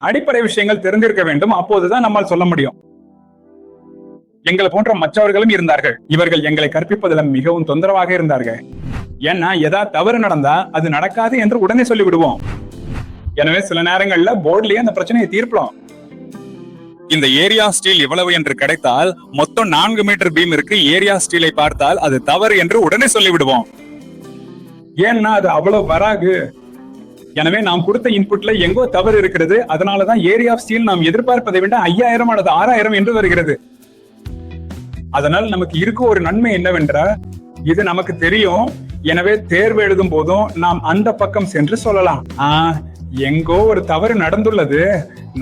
அடிப்படை விஷயங்கள் தெரிந்திருக்க வேண்டும். அப்போதுதான் நம்மால் சொல்ல முடியும். எங்களை போன்ற மற்றவர்களும் இருந்தார்கள். இவர்கள் எங்களை கற்பிப்பதில் மிகவும் தொந்தரவாக இருந்தார்கள். ஏன்னா ஏதாவது தவறு நடந்தா அது நடக்காது என்று உடனே சொல்லி விடுவோம். எனவே சில நேரங்கள்ல போர்ட்லயே அந்த பிரச்சனையை தீர்ப்போம். இந்த ஏரியா ஸ்டீல் இவ்வளவு என்று கிடைத்தால் மொத்தம் 4 மீட்டர் பீம் இருக்கு, ஏரியா ஸ்டீலை பார்த்தால் அது தவறு என்று உடனே சொல்லிவிடுவோம். ஏன்னா அது அவ்வளவு வராது. எனவே நாம் கொடுத்த இன்புட்ல எங்கோ தவறு இருக்கிறது. அதனாலதான் ஏரியா ஸ்டீல் நாம் எதிர்பார்ப்பதை விட 5000 அல்லது 6000 என்று வருகிறது. அதனால் நமக்கு இருக்க ஒரு நன்மை என்னவென்றால், இது நமக்கு தெரியும். எனவே தேர்வு எழுதும் போதும் நாம் அந்த பக்கம் சென்று சொல்லலாம், எங்கோ ஒரு தவறு நடந்துள்ளது,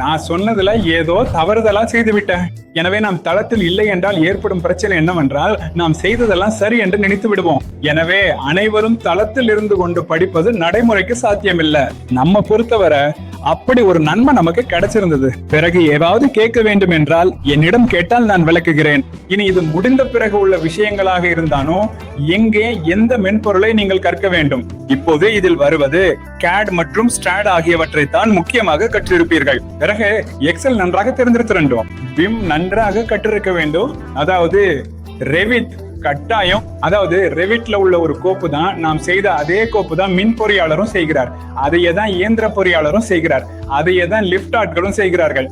நான் சொன்னதுல ஏதோ தவறுதலா செய்து விட்டேன். எனவே நாம் தளத்தில் இல்லை என்றால் ஏற்படும் பிரச்சனை என்னவென்றால், நாம் செய்ததெல்லாம் சரி என்று நினைத்து விடுவோம். எனவே அனைவரும் தளத்தில் இருந்து கொண்டு படிப்பது நடைமுறைக்கு சாத்தியமில்லை. நம்ம பொறுத்தவரை அப்படி ஒரு நன்மை நமக்கு கிடைச்சிருந்தது. பிறகு ஏதாவது கேட்க வேண்டும் என்றால் என்னிடம் கேட்டால் நான் விளக்குகிறேன். இனி இது முடிந்த பிறகு உள்ள விஷயங்களாக இருந்தாலும் எங்கே எந்த மென்பொருளை நீங்கள் கற்க வேண்டும். இப்போது இதில் வருவது CAD மற்றும் STRAD ஆகியவற்றை தான் முக்கியமாக கற்றிருப்பீர்கள். பிறகு எக்ஸல் நன்றாக தெரிந்திருக்க வேண்டும். விம் நன்றாக கற்றிருக்க வேண்டும். அதாவது ரெவிட் கட்டாயம். அதாவது ரெவிட்ல உள்ள ஒரு கோப்பு தான் நாம் செய்த அதே கோப்பு தான் மின் பொறியாளரும் செய்கிறார். அதையே தான் இயந்திர பொறியாளரும் செய்கிறார். அதையே தான் லிப்ட் ஆட்களும் செய்கிறார்கள்.